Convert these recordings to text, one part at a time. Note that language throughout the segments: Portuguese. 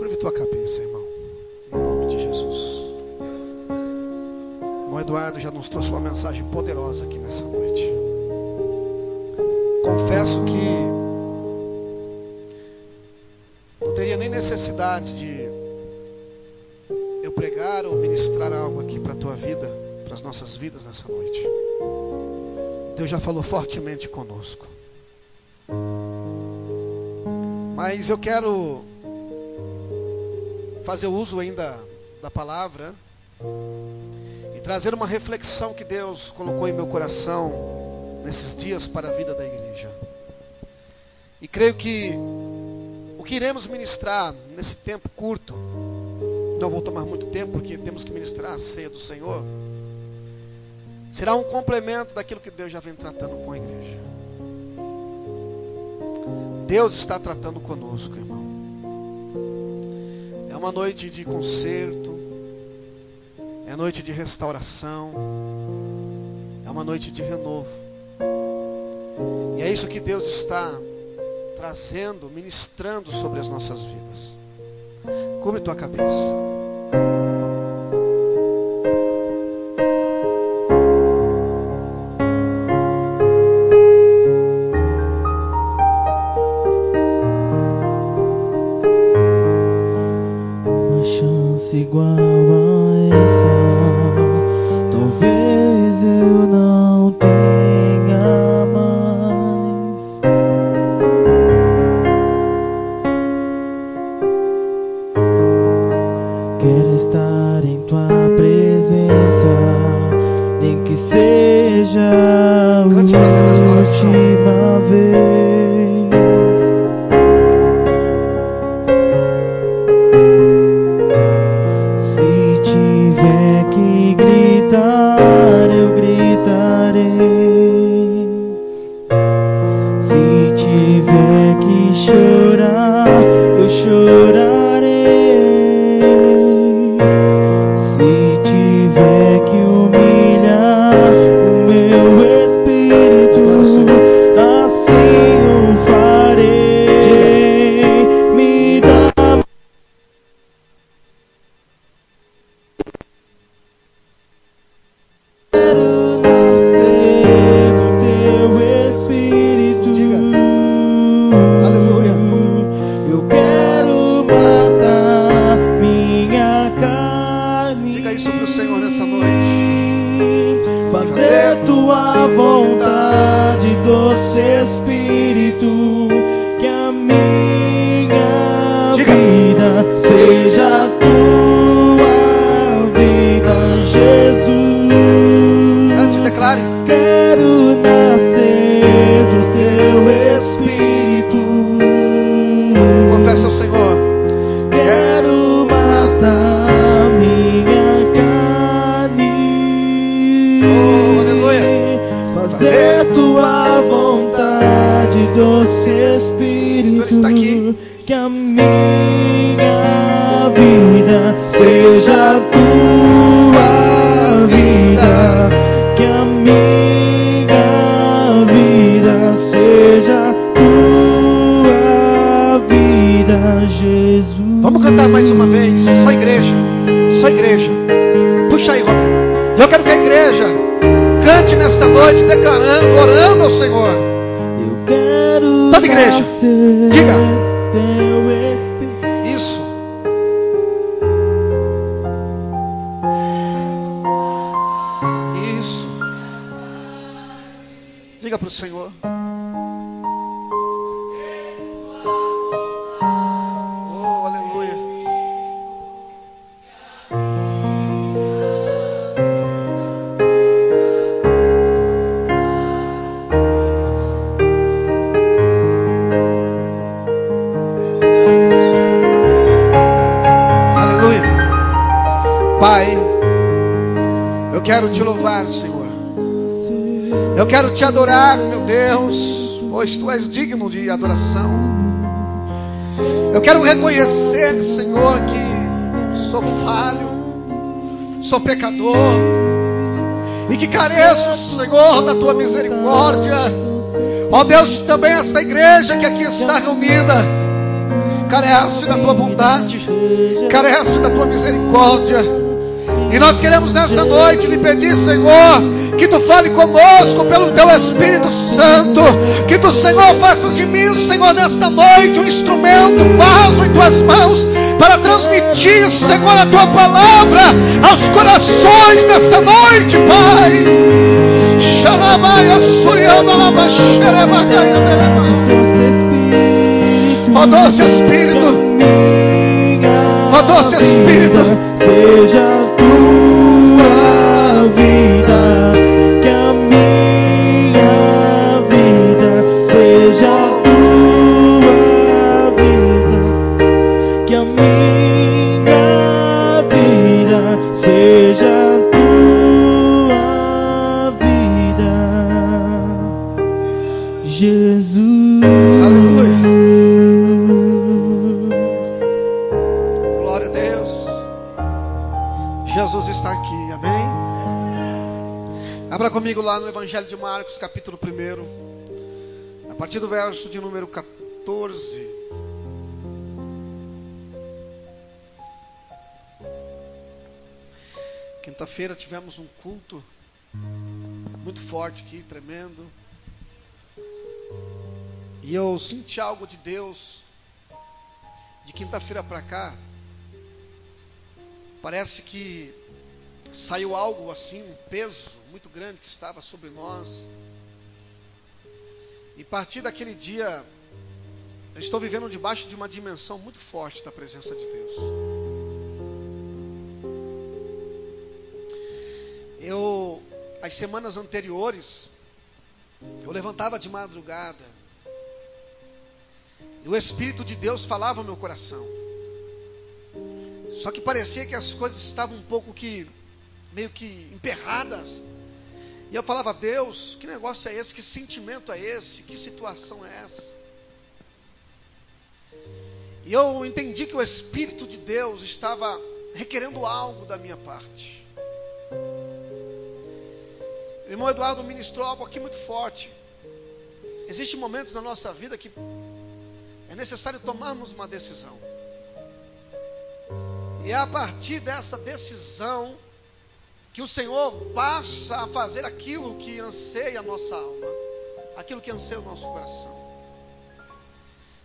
Curve tua cabeça, irmão, em nome de Jesus. O Eduardo já nos trouxe uma mensagem poderosa aqui nessa noite. Confesso que não teria nem necessidade de eu pregar ou ministrar algo aqui para a tua vida, para as nossas vidas nessa noite. Deus já falou fortemente conosco. Mas eu quero fazer uso ainda da palavra e trazer uma reflexão que Deus colocou em meu coração nesses dias para a vida da igreja. E creio que o que iremos ministrar nesse tempo curto, não vou tomar muito tempo porque temos que ministrar a ceia do Senhor, será um complemento daquilo que Deus já vem tratando com a igreja. Deus está tratando conosco, irmão. É uma noite de conserto, é noite de restauração, é uma noite de renovo. E é isso que Deus está trazendo, ministrando sobre as nossas vidas. Cubre tua cabeça. Igual a essa, talvez eu não tenha mais. Quero estar em tua presença, nem que seja a última vez. Eu gritarei. Se tiver que chorar, eu chorarei. Se tiver que humilhar o meu espírito, assim eu farei. Me dá Espírito, que a minha vida seja a tua vida, Jesus. Cante, declare. Quero nascer do teu Espírito. Confessa ao Senhor. Quero matar minha carne. Oh, aleluia. Fazer tua vontade, doce Espírito, está aqui. Que a minha vida seja a tua vida, que a minha vida seja a tua vida, Jesus. Vamos cantar mais uma vez, só igreja, só igreja. Puxa aí, Robin. Eu quero que a igreja cante nessa noite, declarando, orando ao Senhor. Eu quero toda igreja, diga. Teu Espírito. Isso. Isso. Diga para o Senhor. Oh, aleluia. Pai, eu quero te louvar, Senhor. Eu quero te adorar, meu Deus, pois tu és digno de adoração. Eu quero reconhecer, Senhor, que sou falho, sou pecador e que careço, Senhor, da tua misericórdia. Ó Deus, também esta igreja que aqui está reunida carece da tua bondade, carece da tua misericórdia. E nós queremos nessa noite lhe pedir, Senhor, que tu fale conosco pelo teu Espírito Santo, que tu, Senhor, faças de mim, Senhor, nesta noite um instrumento, vaso em tuas mãos, para transmitir, Senhor, a tua palavra aos corações dessa noite, Pai. Ó doce Espírito, ó doce Espírito, seja a tua vida, que a minha vida seja a tua vida, que a minha vida seja a tua vida, Jesus. Aleluia. Glória a Deus. Jesus está aqui, amém? Abra comigo lá no Evangelho de Marcos, capítulo 1, a partir do verso de número 14. Quinta-feira tivemos um culto muito forte aqui, tremendo. E eu senti algo de Deus de quinta-feira para cá. Parece que saiu algo assim, um peso muito grande que estava sobre nós. E a partir daquele dia, eu estou vivendo debaixo de uma dimensão muito forte da presença de Deus. As semanas anteriores, eu levantava de madrugada, e o Espírito de Deus falava ao meu coração. Só que parecia que as coisas estavam um pouco meio que emperradas. E eu falava: Deus, que negócio é esse? Que sentimento é esse? Que situação é essa? E eu entendi que o Espírito de Deus estava requerendo algo da minha parte. O irmão Eduardo ministrou algo aqui muito forte. Existem momentos na nossa vida que é necessário tomarmos uma decisão. E é a partir dessa decisão que o Senhor passa a fazer aquilo que anseia a nossa alma, aquilo que anseia o nosso coração.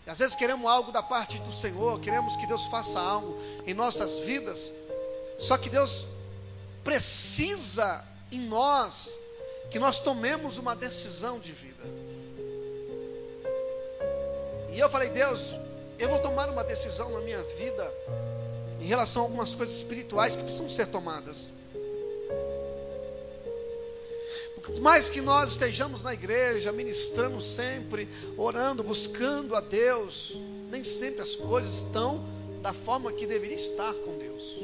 E às vezes queremos algo da parte do Senhor, queremos que Deus faça algo em nossas vidas, só que Deus precisa em nós que nós tomemos uma decisão de vida. E eu falei: Deus, eu vou tomar uma decisão na minha vida em relação a algumas coisas espirituais que precisam ser tomadas. Porque por mais que nós estejamos na igreja, ministrando sempre, orando, buscando a Deus, nem sempre as coisas estão da forma que deveria estar com Deus.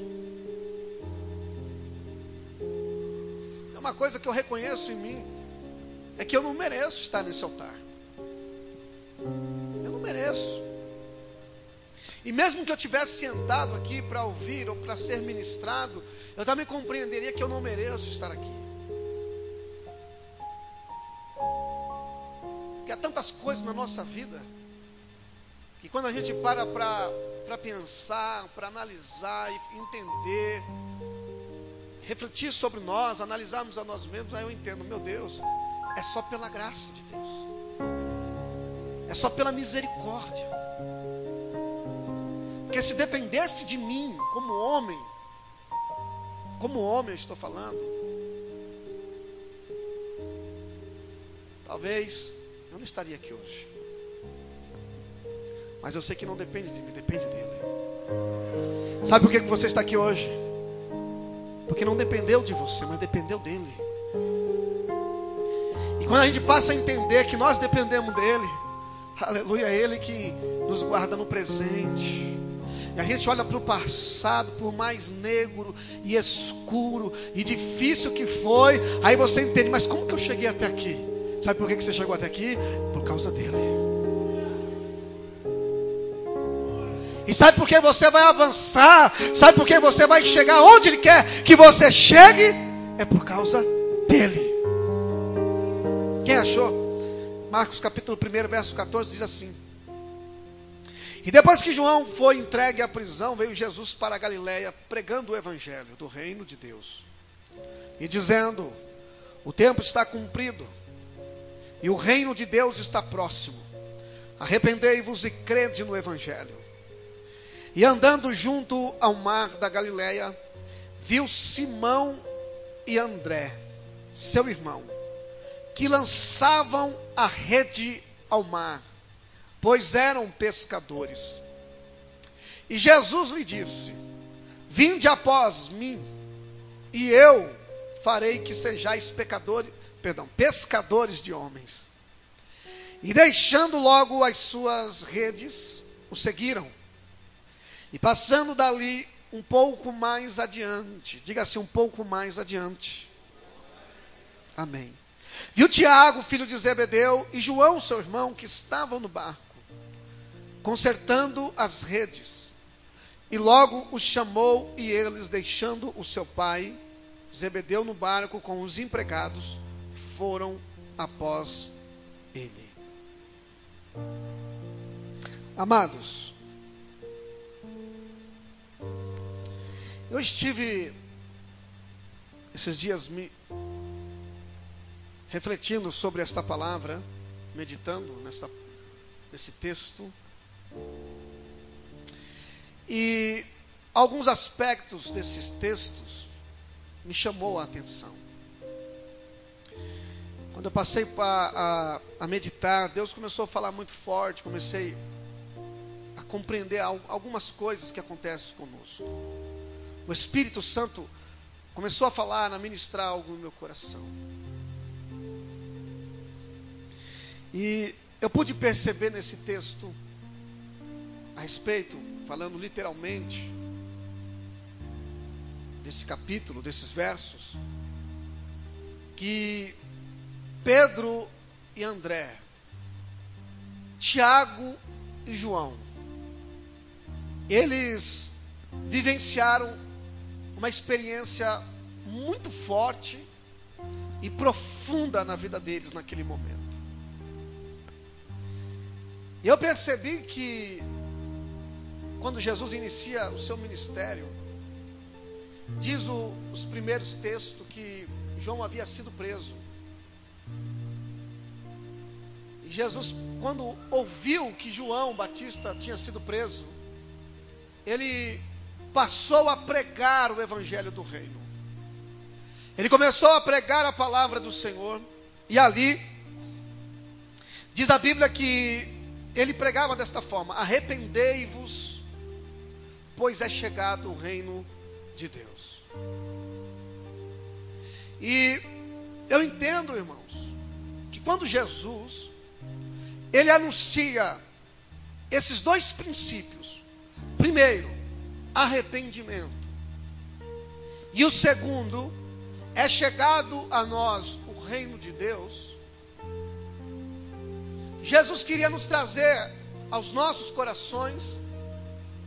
Uma coisa que eu reconheço em mim é que eu não mereço estar nesse altar. Eu não mereço. E mesmo que eu tivesse sentado aqui para ouvir ou para ser ministrado, eu também compreenderia que eu não mereço estar aqui. Porque há tantas coisas na nossa vida que quando a gente para pensar, para analisar e entender, refletir sobre nós, analisarmos a nós mesmos, aí eu entendo: meu Deus, é só pela graça de Deus, é só pela misericórdia. Porque se dependesse de mim, como homem eu estou falando, talvez eu não estaria aqui hoje. Mas eu sei que não depende de mim, depende dele. Sabe por que você está aqui hoje? Porque não dependeu de você, mas dependeu dele. E quando a gente passa a entender que nós dependemos dele, aleluia, é ele que nos guarda no presente. E a gente olha para o passado, por mais negro e escuro e difícil que foi, aí você entende: mas como que eu cheguei até aqui? Sabe por que você chegou até aqui? Por causa dele. E sabe por que você vai avançar? Sabe por que você vai chegar onde ele quer que você chegue? É por causa dele. Quem achou? Marcos capítulo 1, verso 14 diz assim: E depois que João foi entregue à prisão, veio Jesus para a Galileia pregando o evangelho do reino de Deus e dizendo: o tempo está cumprido e o reino de Deus está próximo. Arrependei-vos e crede no evangelho. E andando junto ao mar da Galileia, viu Simão e André, seu irmão, que lançavam a rede ao mar, pois eram pescadores. E Jesus lhe disse: vinde após mim, e eu farei que sejais pescadores de homens. E deixando logo as suas redes, o seguiram. E passando dali um pouco mais adiante, diga assim, um pouco mais adiante. Amém. Viu Tiago, filho de Zebedeu, e João, seu irmão, que estavam no barco, consertando as redes. E logo os chamou, e eles, deixando o seu pai, Zebedeu, no barco com os empregados, foram após ele. Amados, eu estive esses dias refletindo sobre esta palavra, meditando nesse texto, e alguns aspectos desses textos me chamou a atenção. Quando eu passei a meditar, Deus começou a falar muito forte, comecei a compreender algumas coisas que acontecem conosco. O Espírito Santo começou a falar, a ministrar algo no meu coração. E eu pude perceber nesse texto, a respeito, falando literalmente, desse capítulo, desses versos, que Pedro e André, Tiago e João, eles vivenciaram uma experiência muito forte e profunda na vida deles naquele momento. Eu percebi que quando Jesus inicia o seu ministério, diz os primeiros textos que João havia sido preso. E Jesus, quando ouviu que João Batista tinha sido preso, ele passou a pregar o evangelho do reino. Ele começou a pregar a palavra do Senhor, e ali diz a Bíblia que ele pregava desta forma: arrependei-vos, pois é chegado o reino de Deus. E eu entendo, irmãos, que quando Jesus ele anuncia esses dois princípios, primeiro, arrependimento, e o segundo, é chegado a nós o reino de Deus, Jesus queria nos trazer aos nossos corações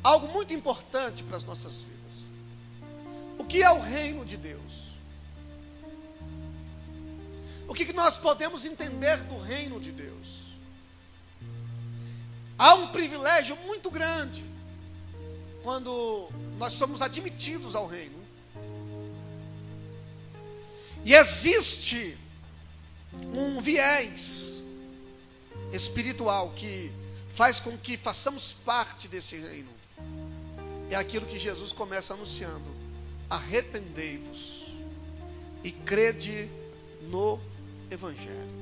algo muito importante para as nossas vidas. O que é o reino de Deus? O que nós podemos entender do reino de Deus? Há um privilégio muito grande quando nós somos admitidos ao reino. E existe um viés espiritual que faz com que façamos parte desse reino. É aquilo que Jesus começa anunciando: arrependei-vos e crede no evangelho.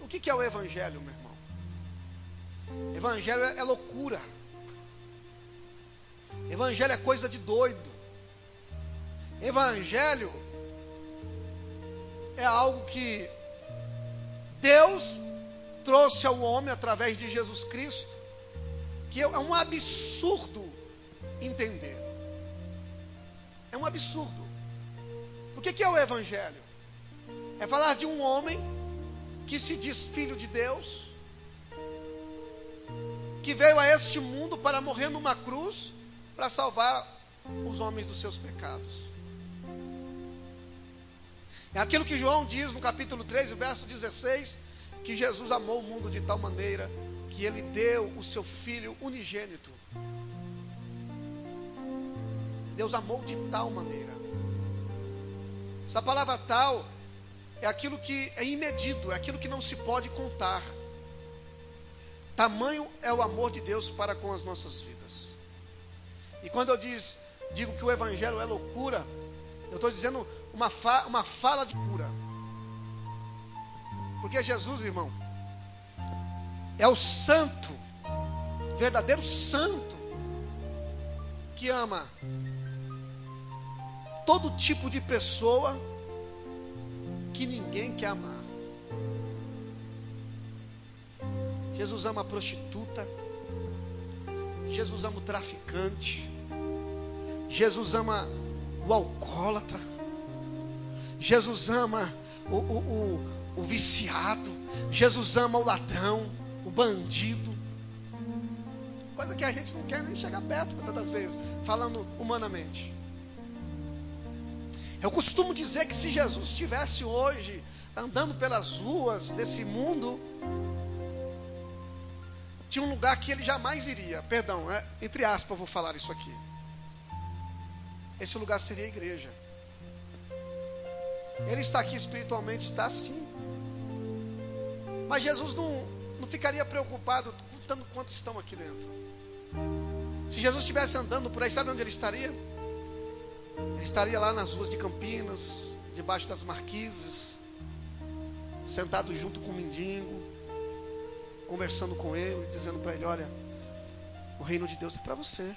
O que é o evangelho, meu irmão? Evangelho é loucura. Evangelho é coisa de doido. Evangelho é algo que Deus trouxe ao homem através de Jesus Cristo, que é um absurdo entender. É um absurdo. O que é o evangelho? É falar de um homem que se diz filho de Deus, que veio a este mundo para morrer numa cruz, para salvar os homens dos seus pecados. É aquilo que João diz no capítulo 3, verso 16, que Jesus amou o mundo de tal maneira que que Ele deu o seu Filho unigênito. Deus amou de tal maneira. Essa palavra tal é aquilo que é imedido, é aquilo que não se pode contar. Tamanho é o amor de Deus para com as nossas vidas. E quando eu digo que o Evangelho é loucura, eu estou dizendo uma fala de cura. Porque Jesus, irmão, é o santo, verdadeiro santo, que ama todo tipo de pessoa que ninguém quer amar. Jesus ama a prostituta, Jesus ama o traficante, Jesus ama o alcoólatra, Jesus ama o viciado, Jesus ama o ladrão, o bandido, coisa que a gente não quer nem chegar perto muitas das vezes, falando humanamente. Eu costumo dizer que se Jesus estivesse hoje andando pelas ruas desse mundo, tinha um lugar que ele jamais iria. Perdão, entre aspas eu vou falar isso aqui. Esse lugar seria a igreja. Ele está aqui espiritualmente, está sim. Mas Jesus não ficaria preocupado tanto quanto estão aqui dentro. Se Jesus estivesse andando por aí, sabe onde ele estaria? Ele estaria lá nas ruas de Campinas, debaixo das marquises, sentado junto com o mendigo, conversando com ele, dizendo para ele: olha, o reino de Deus é para você.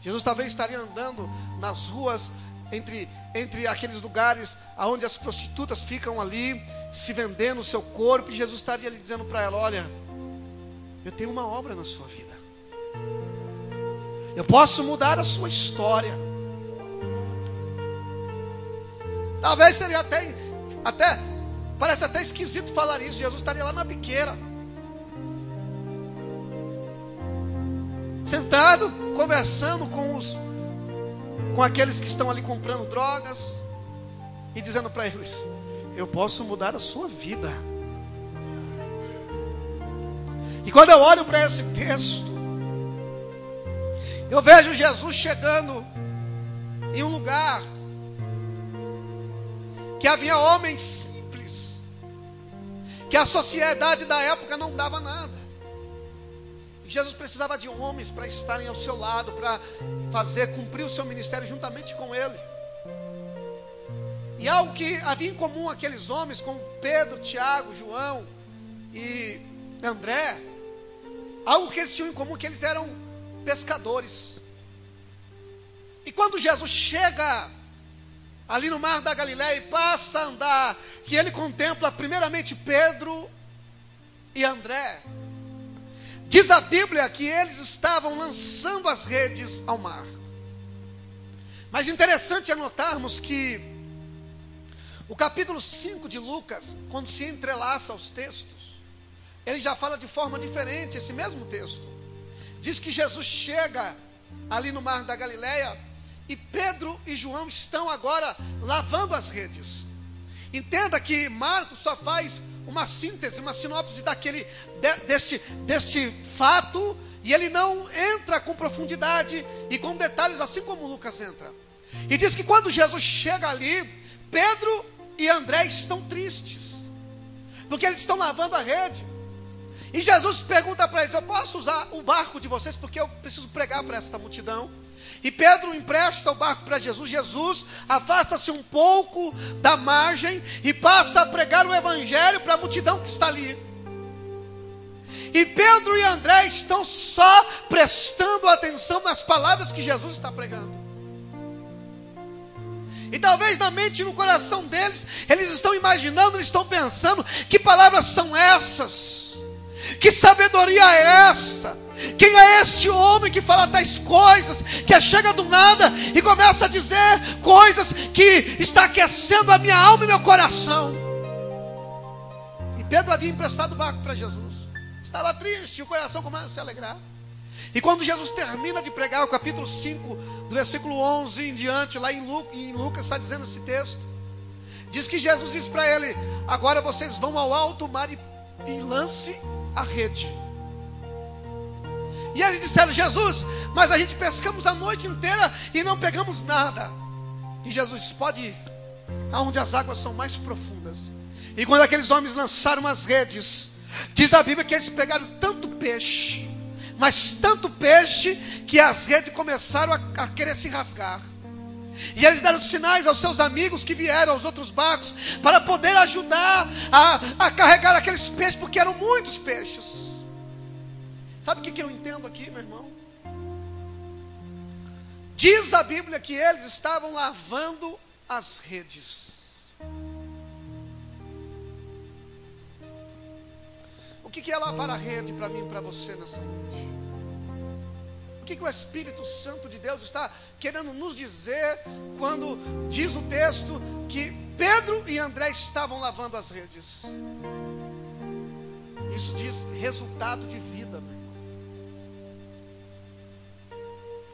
Jesus talvez estaria andando nas ruas, entre aqueles lugares onde as prostitutas ficam ali, se vendendo o seu corpo, e Jesus estaria ali dizendo para ela: olha, eu tenho uma obra na sua vida, eu posso mudar a sua história. Talvez seria até parece até esquisito falar isso. Jesus estaria lá na biqueira, sentado, conversando com aqueles que estão ali comprando drogas, e dizendo para eles: eu posso mudar a sua vida. E quando eu olho para esse texto, eu vejo Jesus chegando em um lugar que havia homens simples, que a sociedade da época não dava nada. E Jesus precisava de homens para estarem ao seu lado, para cumprir o seu ministério juntamente com ele. E algo que havia em comum aqueles homens, como Pedro, Tiago, João e André, algo que eles tinham em comum, que eles eram pescadores. E quando Jesus chega ali no mar da Galileia e passa a andar, que ele contempla primeiramente Pedro e André, diz a Bíblia que eles estavam lançando as redes ao mar. Mas interessante é notarmos que o capítulo 5 de Lucas, quando se entrelaça aos textos, ele já fala de forma diferente. Esse mesmo texto diz que Jesus chega ali no mar da Galileia e Pedro e João estão agora lavando as redes. Entenda que Marcos só faz uma síntese, uma sinopse deste fato, e ele não entra com profundidade e com detalhes, assim como Lucas entra. E diz que quando Jesus chega ali, Pedro e André estão tristes, porque eles estão lavando a rede. E Jesus pergunta para eles: eu posso usar o barco de vocês, porque eu preciso pregar para esta multidão? E Pedro empresta o barco para Jesus. Jesus afasta-se um pouco da margem e passa a pregar o evangelho para a multidão que está ali. E Pedro e André estão só prestando atenção nas palavras que Jesus está pregando. E talvez na mente e no coração deles, eles estão imaginando, eles estão pensando: que palavras são essas? Que sabedoria é essa? Quem é este homem que fala tais coisas, que chega do nada e começa a dizer coisas que está aquecendo a minha alma e meu coração? E Pedro havia emprestado o barco para Jesus, estava triste, o coração começa a se alegrar. E quando Jesus termina de pregar, o capítulo 5, do versículo 11 em diante, lá em Lucas está dizendo esse texto, diz que Jesus diz para ele: agora vocês vão ao alto mar e e lance a rede. E eles disseram: Jesus, mas a gente pescamos a noite inteira e não pegamos nada. E Jesus disse: pode ir aonde as águas são mais profundas. E quando aqueles homens lançaram as redes, diz a Bíblia que eles pegaram tanto peixe, mas tanto peixe, que as redes começaram a querer se rasgar. E eles deram sinais aos seus amigos que vieram, aos outros barcos, para poder ajudar a carregar aqueles peixes, porque eram muitos peixes. Sabe o que eu entendo aqui, meu irmão? Diz a Bíblia que eles estavam lavando as redes. O que é lavar a rede para mim e para você nessa noite? O que o Espírito Santo de Deus está querendo nos dizer quando diz o texto que Pedro e André estavam lavando as redes? Isso diz resultado de vida, meu irmão.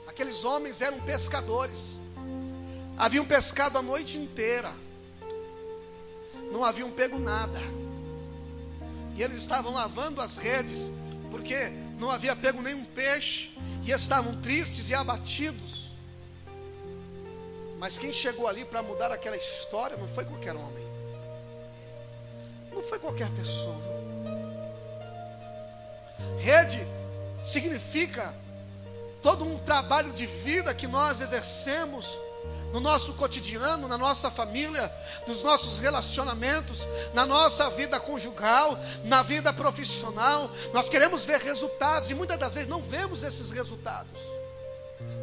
Aqueles homens eram pescadores, haviam pescado a noite inteira, não haviam pego nada, e eles estavam lavando as redes, porque não havia pego nenhum peixe, e estavam tristes e abatidos. Mas quem chegou ali para mudar aquela história não foi qualquer homem, não foi qualquer pessoa. Rede significa todo um trabalho de vida que nós exercemos no nosso cotidiano, na nossa família, nos nossos relacionamentos, na nossa vida conjugal, na vida profissional. Nós queremos ver resultados e muitas das vezes não vemos esses resultados.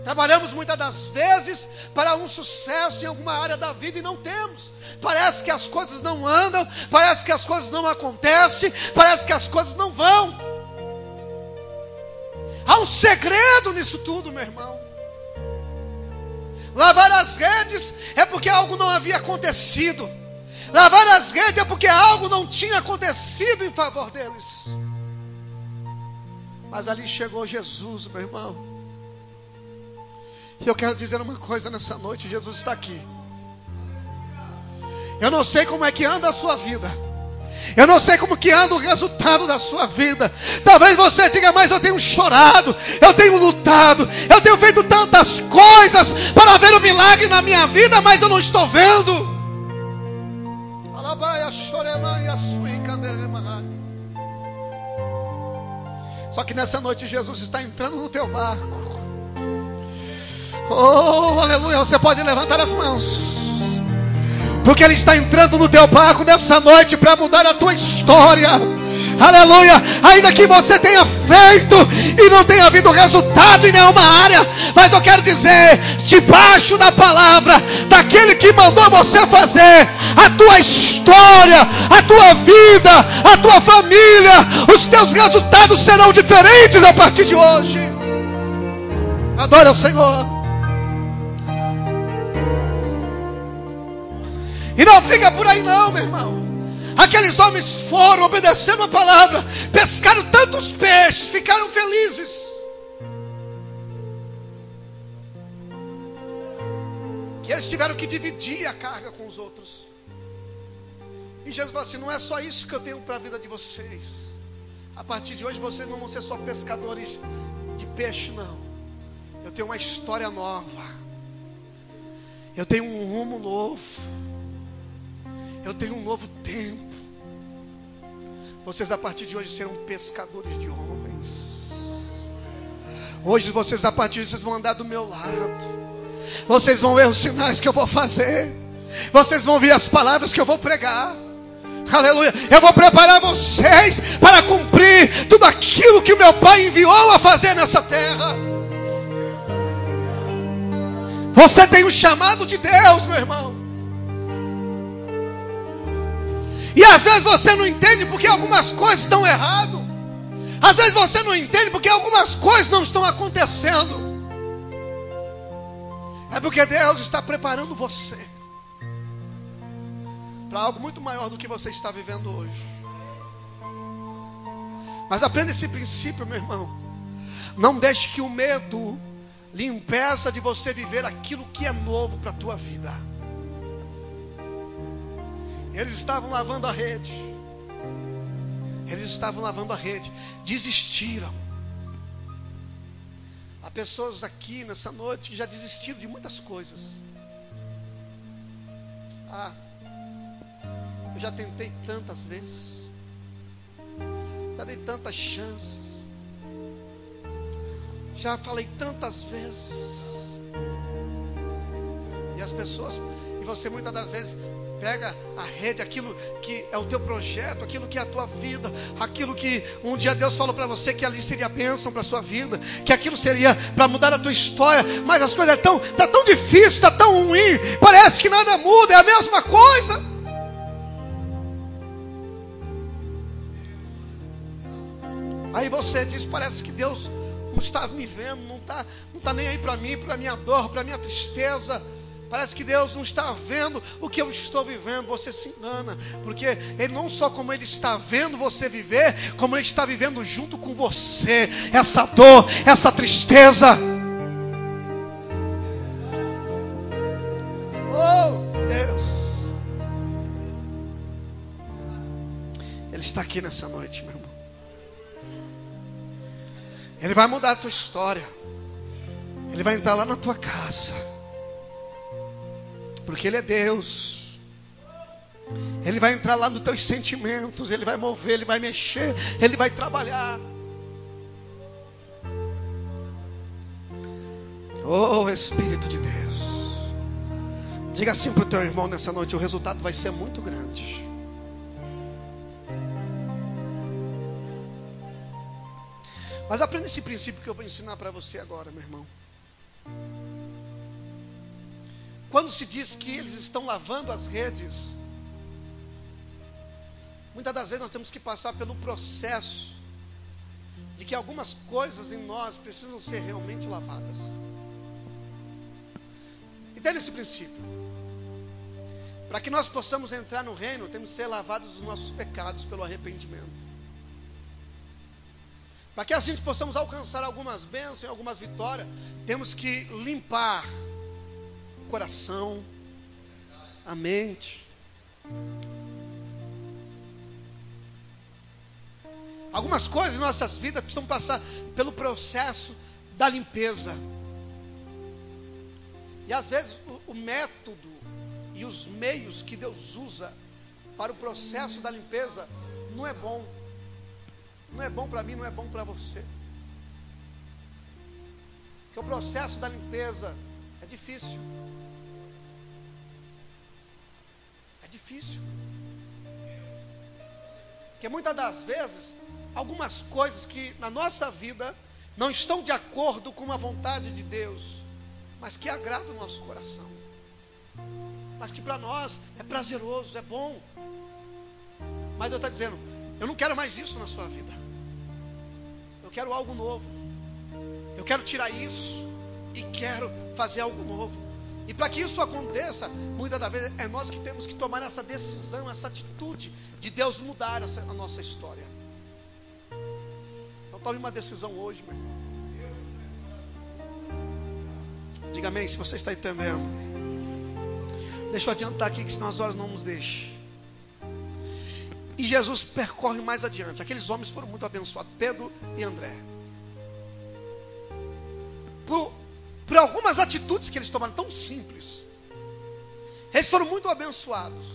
Trabalhamos muitas das vezes para um sucesso em alguma área da vida e não temos. Parece que as coisas não andam, parece que as coisas não acontecem, parece que as coisas não vão. Há um segredo nisso tudo, meu irmão. Lavar as redes é porque algo não havia acontecido. Lavar as redes é porque algo não tinha acontecido em favor deles. Mas ali chegou Jesus, meu irmão. E eu quero dizer uma coisa nessa noite: Jesus está aqui. Eu não sei como é que anda a sua vida, eu não sei como que anda o resultado da sua vida. Talvez você diga: mas eu tenho chorado, eu tenho lutado, eu tenho feito tantas coisas para ver o milagre na minha vida, mas eu não estou vendo. Só que nessa noite Jesus está entrando no teu barco. Oh, aleluia. Você pode levantar as mãos, porque Ele está entrando no teu barco nessa noite para mudar a tua história. Aleluia. Ainda que você tenha feito e não tenha havido resultado em nenhuma área, mas eu quero dizer, debaixo da palavra daquele que mandou você fazer, a tua história, a tua vida, a tua família, os teus resultados serão diferentes a partir de hoje. Adore ao Senhor. E não fica por aí não, meu irmão. Aqueles homens foram, obedecendo a palavra, pescaram tantos peixes, ficaram felizes. Que eles tiveram que dividir a carga com os outros. E Jesus falou assim: não é só isso que eu tenho para a vida de vocês. A partir de hoje vocês não vão ser só pescadores de peixe, não. Eu tenho uma história nova. Eu tenho um rumo novo. Eu tenho um novo tempo. Vocês a partir de hoje serão pescadores de homens. Hoje vocês a partir de hoje vocês vão andar do meu lado. Vocês vão ver os sinais que eu vou fazer. Vocês vão ver as palavras que eu vou pregar. Aleluia. Eu vou preparar vocês para cumprir tudo aquilo que o meu Pai enviou a fazer nessa terra. Você tem um chamado de Deus, meu irmão. E às vezes você não entende porque algumas coisas estão errado. Às vezes você não entende porque algumas coisas não estão acontecendo. É porque Deus está preparando você para algo muito maior do que você está vivendo hoje. Mas aprenda esse princípio, meu irmão. Não deixe que o medo lhe impeça de você viver aquilo que é novo para a tua vida. Eles estavam lavando a rede. Eles estavam lavando a rede, desistiram. Há pessoas aqui nessa noite que já desistiram de muitas coisas. Eu já tentei tantas vezes, já dei tantas chances, já falei tantas vezes. E as pessoas, e você muitas das vezes pega a rede, aquilo que é o teu projeto, aquilo que é a tua vida, aquilo que um dia Deus falou para você que ali seria bênção para a sua vida, que aquilo seria para mudar a tua história, mas as coisas tá tão difícil, está tão ruim, parece que nada muda, é a mesma coisa. Aí você diz, parece que Deus não está me vendo, não está nem aí para mim, para a minha dor, para a minha tristeza. Parece que Deus não está vendo o que eu estou vivendo. Você se engana, porque Ele não só como Ele está vendo você viver, como Ele está vivendo junto com você essa dor, essa tristeza. Oh Deus, Ele está aqui nessa noite, meu irmão. Ele vai mudar a tua história. Ele vai entrar lá na tua casa, porque Ele é Deus. Ele vai entrar lá nos teus sentimentos. Ele vai mover, Ele vai mexer, Ele vai trabalhar. Oh Espírito de Deus, diga assim para o teu irmão nessa noite: o resultado vai ser muito grande. Mas aprenda esse princípio que eu vou ensinar para você agora, meu irmão. Quando se diz que eles estão lavando as redes, muitas das vezes nós temos que passar pelo processo de que algumas coisas em nós precisam ser realmente lavadas. Entenda esse princípio. Para que nós possamos entrar no reino, temos que ser lavados dos nossos pecados pelo arrependimento. Para que a gente possamos alcançar algumas bênçãos, algumas vitórias, temos que limpar o coração, a mente. Algumas coisas em nossas vidas precisam passar pelo processo da limpeza. E às vezes o método e os meios que Deus usa para o processo da limpeza não é bom. Não é bom para mim, não é bom para você. Porque o processo da limpeza é difícil. É difícil. Porque muitas das vezes, algumas coisas que na nossa vida não estão de acordo com a vontade de Deus, mas que agradam o nosso coração, mas que para nós é prazeroso, é bom. Mas Deus está dizendo: eu não quero mais isso na sua vida. Eu quero algo novo. Eu quero tirar isso e quero fazer algo novo. E para que isso aconteça, muitas das vezes é nós que temos que tomar essa decisão, essa atitude de Deus mudar a nossa história. Então tome uma decisão hoje, meu irmão. Diga amém se você está entendendo. Deixa eu adiantar aqui, que senão as horas não nos deixam. E Jesus percorre mais adiante. Aqueles homens foram muito abençoados, Pedro e André. Por algumas atitudes que eles tomaram, tão simples. Eles foram muito abençoados.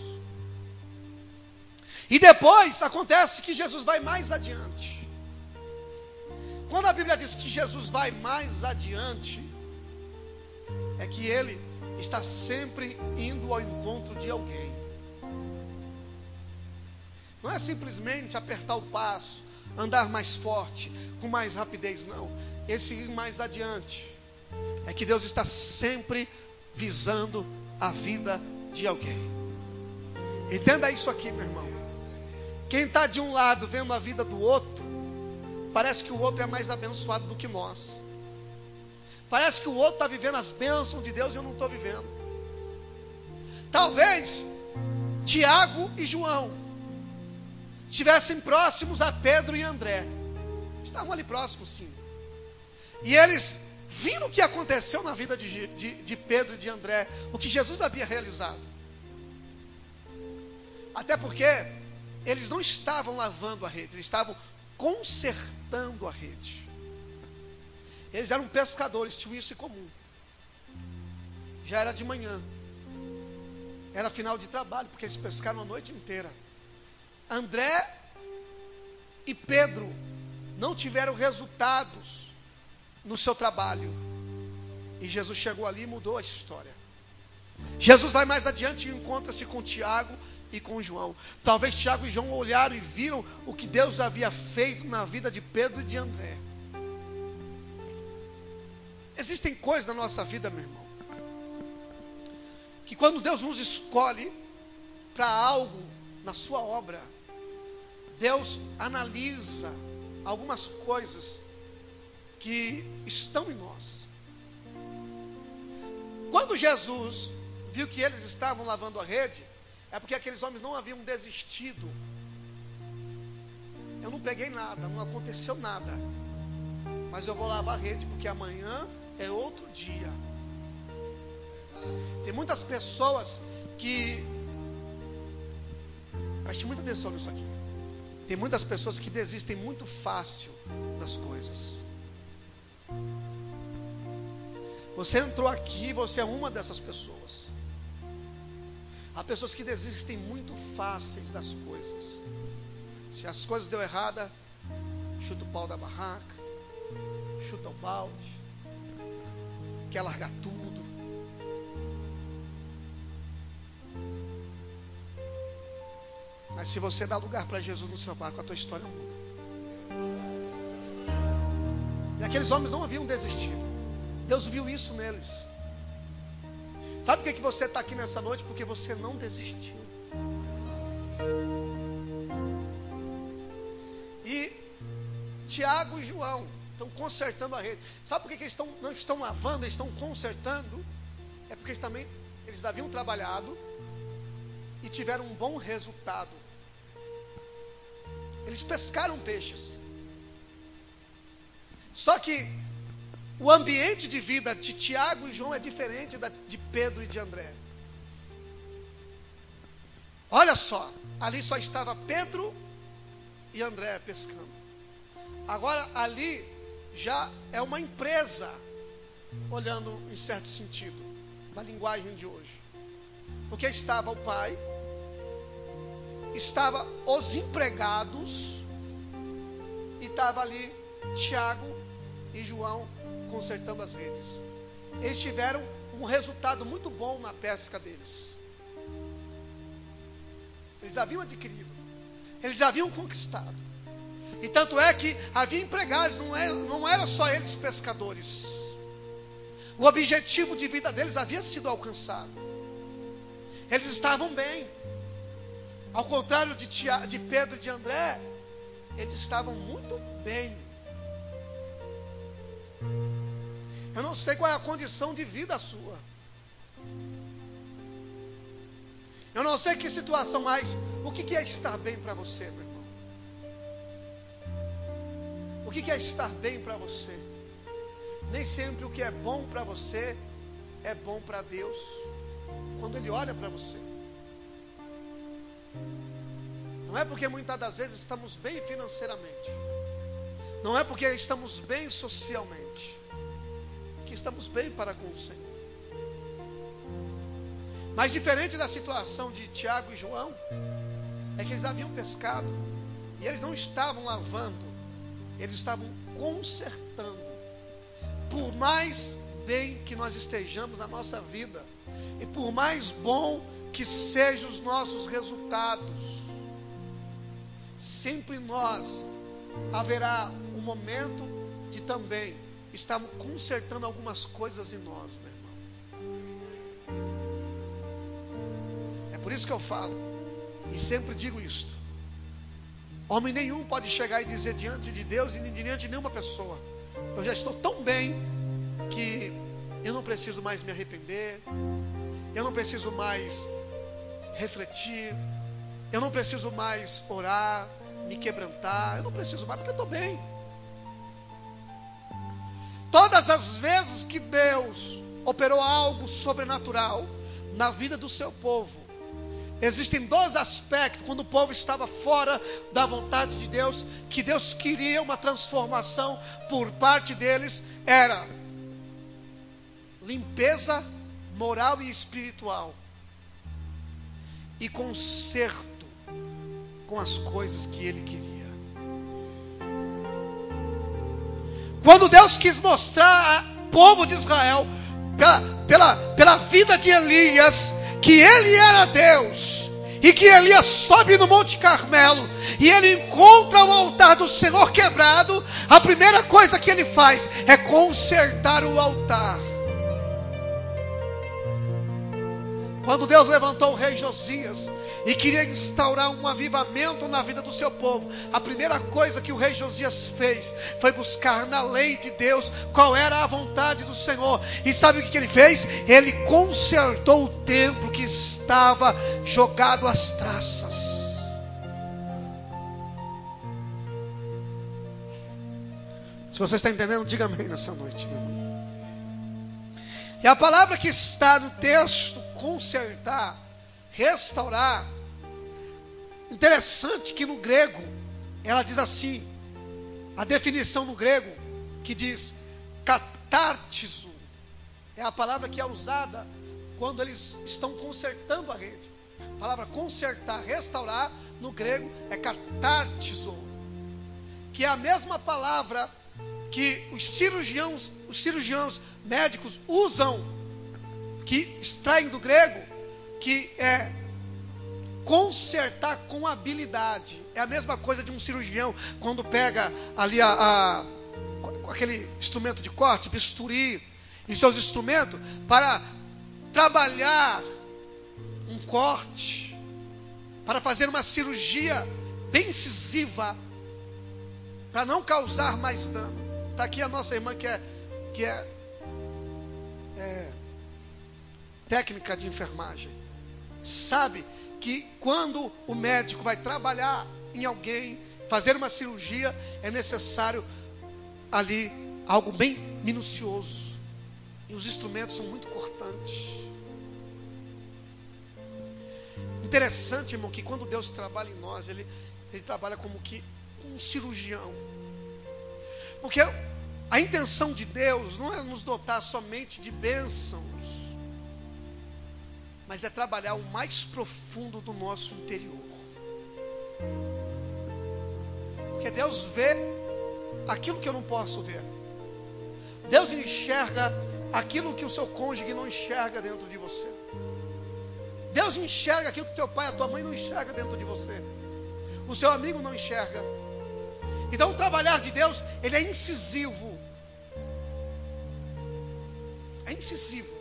E depois acontece que Jesus vai mais adiante. Quando a Bíblia diz que Jesus vai mais adiante, é que Ele está sempre indo ao encontro de alguém. Não é simplesmente apertar o passo, andar mais forte, com mais rapidez, não. Esse ir mais adiante é que Deus está sempre visando a vida de alguém. Entenda isso aqui, meu irmão. Quem está de um lado vendo a vida do outro, parece que o outro é mais abençoado do que nós. Parece que o outro está vivendo as bênçãos de Deus e eu não estou vivendo. Talvez Tiago e João estivessem próximos a Pedro e André. Estavam ali próximos, sim. E eles viram o que aconteceu na vida de Pedro e de André, o que Jesus havia realizado. Até porque eles não estavam lavando a rede, eles estavam consertando a rede. Eles eram pescadores, tinham isso em comum. Já era de manhã, era final de trabalho, porque eles pescaram a noite inteira. André e Pedro não tiveram resultados no seu trabalho, e Jesus chegou ali e mudou a história. Jesus vai mais adiante e encontra-se com Tiago e com João. Talvez Tiago e João olharam e viram o que Deus havia feito na vida de Pedro e de André. Existem coisas na nossa vida, meu irmão, que quando Deus nos escolhe para algo na sua obra, Deus analisa algumas coisas que estão em nós. Quando Jesus viu que eles estavam lavando a rede, é porque aqueles homens não haviam desistido. Eu não peguei nada, não aconteceu nada, mas eu vou lavar a rede, porque amanhã é outro dia. Tem muitas pessoas que, preste muita atenção nisso aqui, tem muitas pessoas que desistem muito fácil das coisas. Você entrou aqui, você é uma dessas pessoas. Há pessoas que desistem muito fáceis das coisas. Se as coisas deu errada, chuta o pau da barraca, chuta o balde, quer largar tudo. Mas se você dá lugar para Jesus no seu barco, a tua história muda. E aqueles homens não haviam desistido. Deus viu isso neles. Sabe por que você está aqui nessa noite? Porque você não desistiu. E Tiago e João estão consertando a rede. Sabe por que eles não estão lavando, eles estão consertando? É porque eles haviam trabalhado e tiveram um bom resultado. Eles pescaram peixes. Só que o ambiente de vida de Tiago e João é diferente de Pedro e de André. Olha só, ali só estava Pedro e André pescando. Agora ali já é uma empresa, olhando em certo sentido, na linguagem de hoje. Porque estava o pai, estava os empregados, e estava ali Tiago e João consertando as redes. Eles tiveram um resultado muito bom na pesca deles. Eles haviam adquirido, eles haviam conquistado. E tanto é que havia empregados, não era só eles pescadores. O objetivo de vida deles havia sido alcançado. Eles estavam bem. Ao contrário de Pedro e de André, eles estavam muito bem. Eu não sei qual é a condição de vida sua. Eu não sei que situação, mas o que é estar bem para você, meu irmão? O que é estar bem para você? Nem sempre o que é bom para você é bom para Deus, quando Ele olha para você. Não é porque muitas das vezes estamos bem financeiramente, não é porque estamos bem socialmente, que estamos bem para com o Senhor. Mas diferente da situação de Tiago e João, é que eles haviam pescado, e eles não estavam lavando, eles estavam consertando. Por mais bem que nós estejamos na nossa vida, e por mais bom que sejam os nossos resultados, sempre nós haverá um momento de também estarmos consertando algumas coisas em nós, meu irmão. É por isso que eu falo, e sempre digo isto: homem nenhum pode chegar e dizer diante de Deus e diante de nenhuma pessoa: eu já estou tão bem que eu não preciso mais me arrepender, eu não preciso mais refletir, eu não preciso mais orar, me quebrantar, eu não preciso mais, porque eu estou bem. Todas as vezes que Deus operou algo sobrenatural na vida do seu povo, existem dois aspectos quando o povo estava fora da vontade de Deus, que Deus queria uma transformação por parte deles, era limpeza moral e espiritual e conserto com as coisas que ele queria. Quando Deus quis mostrar ao povo de Israel, pela vida de Elias, que ele era Deus, e que Elias sobe no Monte Carmelo, e ele encontra o altar do Senhor quebrado, a primeira coisa que ele faz é consertar o altar. Quando Deus levantou o rei Josias e queria instaurar um avivamento na vida do seu povo, a primeira coisa que o rei Josias fez foi buscar na lei de Deus qual era a vontade do Senhor. E sabe o que ele fez? Ele consertou o templo que estava jogado às traças. Se você está entendendo, diga amém nessa noite, meu irmão. E a palavra que está no texto, consertar, restaurar, interessante que no grego, ela diz assim, a definição no grego, que diz, catártizo, é a palavra que é usada quando eles estão consertando a rede. A palavra consertar, restaurar, no grego, é catártizo, que é a mesma palavra que os cirurgiãos médicos usam, que extraem do grego, que é consertar com habilidade. É a mesma coisa de um cirurgião quando pega ali com aquele instrumento de corte, bisturi e seus instrumentos, para trabalhar um corte, para fazer uma cirurgia bem incisiva, para não causar mais dano. Está aqui a nossa irmã que é técnica de enfermagem. Sabe que quando o médico vai trabalhar em alguém, fazer uma cirurgia, é necessário ali algo bem minucioso. E os instrumentos são muito cortantes. Interessante, irmão, que quando Deus trabalha em nós, Ele trabalha como que um cirurgião. Porque a intenção de Deus não é nos dotar somente de bênçãos, mas é trabalhar o mais profundo do nosso interior. Porque Deus vê aquilo que eu não posso ver. Deus enxerga aquilo que o seu cônjuge não enxerga dentro de você. Deus enxerga aquilo que teu pai, a tua mãe não enxerga dentro de você. O seu amigo não enxerga. Então o trabalhar de Deus, ele é incisivo. É incisivo.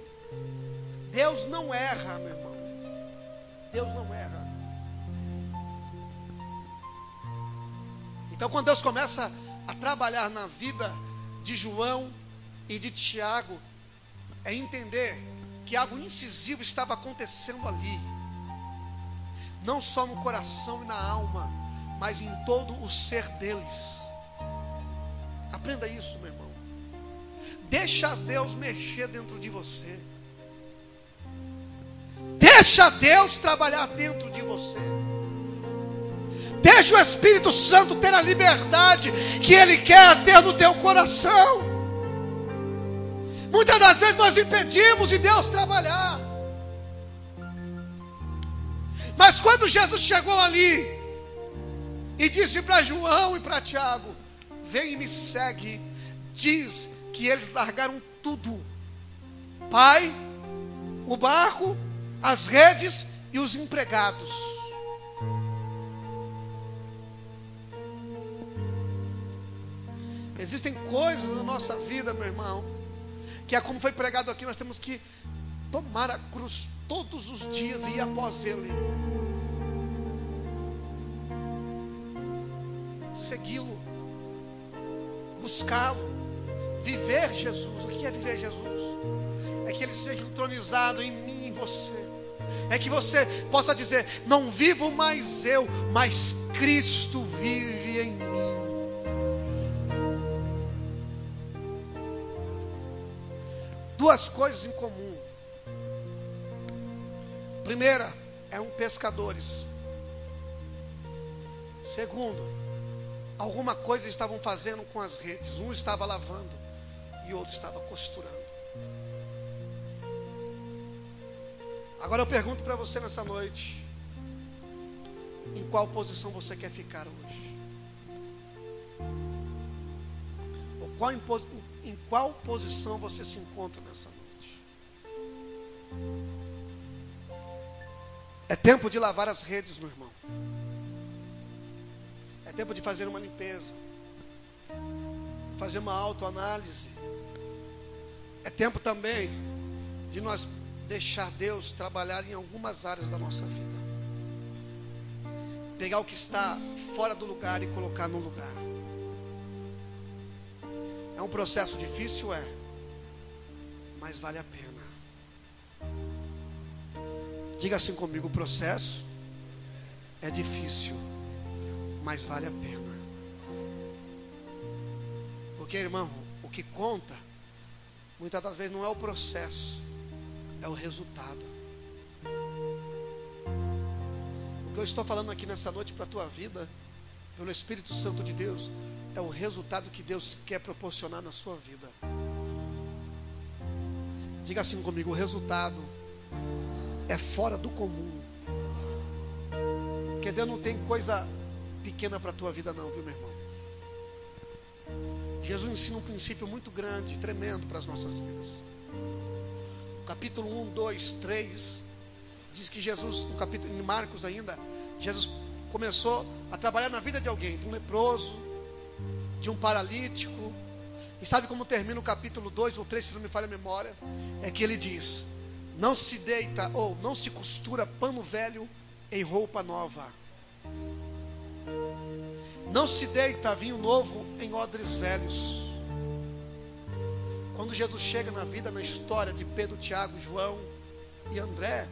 Deus não erra, meu irmão. Deus não erra. Então quando Deus começa a trabalhar na vida de João e de Tiago, é entender que algo incisivo estava acontecendo ali. Não só no coração e na alma, mas em todo o ser deles. Aprenda isso, meu irmão. Deixa Deus mexer dentro de você. Deixa Deus trabalhar dentro de você. Deixa o Espírito Santo ter a liberdade que Ele quer ter no teu coração. Muitas das vezes nós impedimos de Deus trabalhar. Mas quando Jesus chegou ali e disse para João e para Tiago: vem e me segue, diz que eles largaram tudo: pai, o barco, as redes e os empregados. Existem coisas na nossa vida, meu irmão, que é como foi pregado aqui, nós temos que tomar a cruz todos os dias e ir após Ele. Segui-lo, buscá-lo, viver Jesus. O que é viver Jesus? É que Ele seja entronizado em mim e em você. É que você possa dizer: não vivo mais eu, mas Cristo vive em mim. Duas coisas em comum. Primeira, eram pescadores. Segundo, alguma coisa estavam fazendo com as redes. Um estava lavando e o outro estava costurando. Agora eu pergunto para você nessa noite: em qual posição você quer ficar hoje? Ou em qual posição você se encontra nessa noite? É tempo de lavar as redes, meu irmão. É tempo de fazer uma limpeza, fazer uma autoanálise. É tempo também de nós deixar Deus trabalhar em algumas áreas da nossa vida. Pegar o que está fora do lugar e colocar no lugar. É um processo difícil, mas vale a pena. Diga assim comigo: o processo é difícil, mas vale a pena. Porque, irmão, o que conta muitas das vezes não é o processo, é o resultado. O que eu estou falando aqui nessa noite para a tua vida, pelo Espírito Santo de Deus, é o resultado que Deus quer proporcionar na sua vida. Diga assim comigo: o resultado é fora do comum. Porque Deus não tem coisa pequena para a tua vida não, viu, meu irmão? Jesus ensina um princípio muito grande, tremendo para as nossas vidas. Capítulo 1, 2, 3 diz que Jesus, no capítulo, em Marcos ainda, Jesus começou a trabalhar na vida de alguém, de um leproso, de um paralítico. E sabe como termina o capítulo 2 ou 3, se não me falha a memória? É que ele diz: não se deita ou não se costura pano velho em roupa nova. Não se deita vinho novo em odres velhos. Quando Jesus chega na vida, na história de Pedro, Tiago, João e André,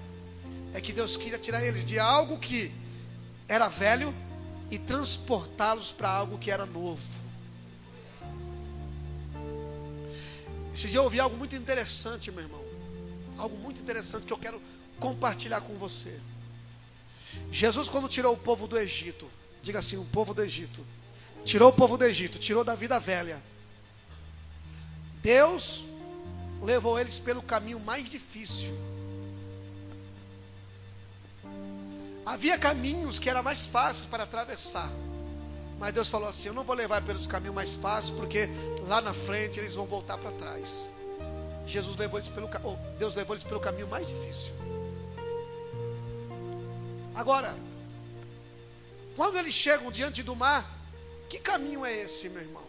é que Deus queria tirar eles de algo que era velho e transportá-los para algo que era novo. Esse dia eu ouvi algo muito interessante, meu irmão. Algo muito interessante que eu quero compartilhar com você. Jesus, quando tirou o povo do Egito, diga assim: o povo do Egito, tirou o povo do Egito, tirou da vida velha. Deus levou eles pelo caminho mais difícil. Havia caminhos que eram mais fáceis para atravessar, mas Deus falou assim: eu não vou levar pelos caminhos mais fáceis, porque lá na frente eles vão voltar para trás. Deus levou eles pelo caminho mais difícil. Agora, quando eles chegam diante do mar, que caminho é esse, meu irmão?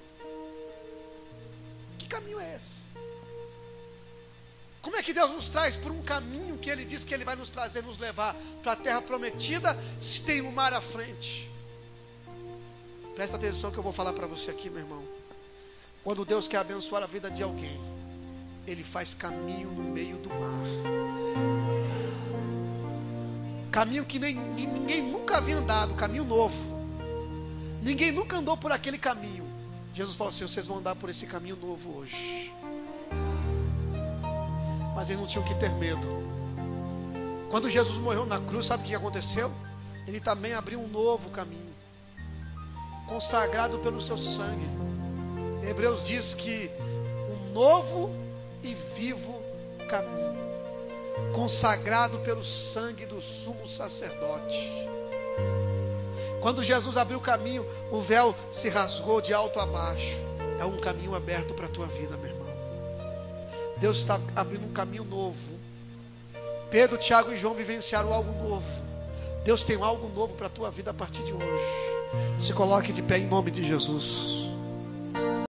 Que caminho é esse? Como é que Deus nos traz por um caminho que Ele diz que Ele vai nos trazer, nos levar para a terra prometida, se tem um mar à frente? Presta atenção que eu vou falar para você aqui, meu irmão. Quando Deus quer abençoar a vida de alguém, Ele faz caminho no meio do mar. Caminho que ninguém nunca havia andado, caminho novo. Ninguém nunca andou por aquele caminho. Jesus falou assim: vocês vão andar por esse caminho novo hoje. Mas eles não tinham que ter medo. Quando Jesus morreu na cruz, sabe o que aconteceu? Ele também abriu um novo caminho, consagrado pelo seu sangue. Hebreus diz que um novo e vivo caminho, consagrado pelo sangue do sumo sacerdote. Quando Jesus abriu o caminho, o véu se rasgou de alto a baixo. É um caminho aberto para a tua vida, meu irmão. Deus está abrindo um caminho novo. Pedro, Tiago e João vivenciaram algo novo. Deus tem algo novo para a tua vida a partir de hoje. Se coloque de pé em nome de Jesus.